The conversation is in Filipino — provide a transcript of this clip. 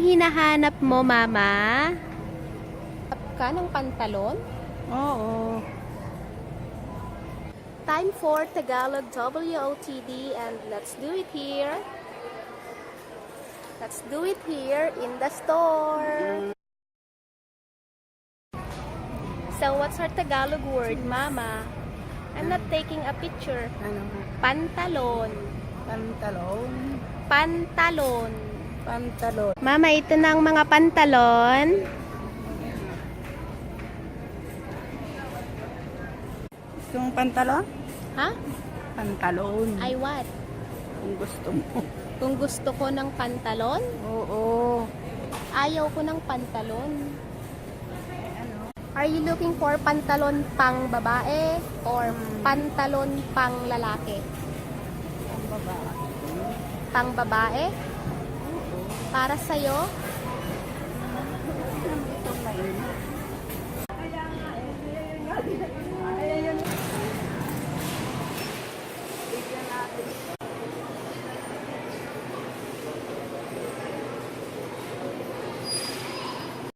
hinahanap mo, Mama? Hanap ka ng pantalon? Oo. Time for Tagalog WOTD, and let's do it here. Let's do it here in the store. So, what's our Tagalog word, Mama? I'm not taking a picture. Ano? Pantalon. Pantalon. Pantalon. Pantalon. Mama, ito na ang mga pantalon. Gusto mong pantalon? Ha? Pantalon. Ay, what? Kung gusto mo. Kung gusto ko ng pantalon? Oo. Ayaw ko ng pantalon. Ano? Are you looking for pantalon pang babae or pantalon pang lalaki? Ang babae. Pang babae? Para sa'yo? Ito na yun.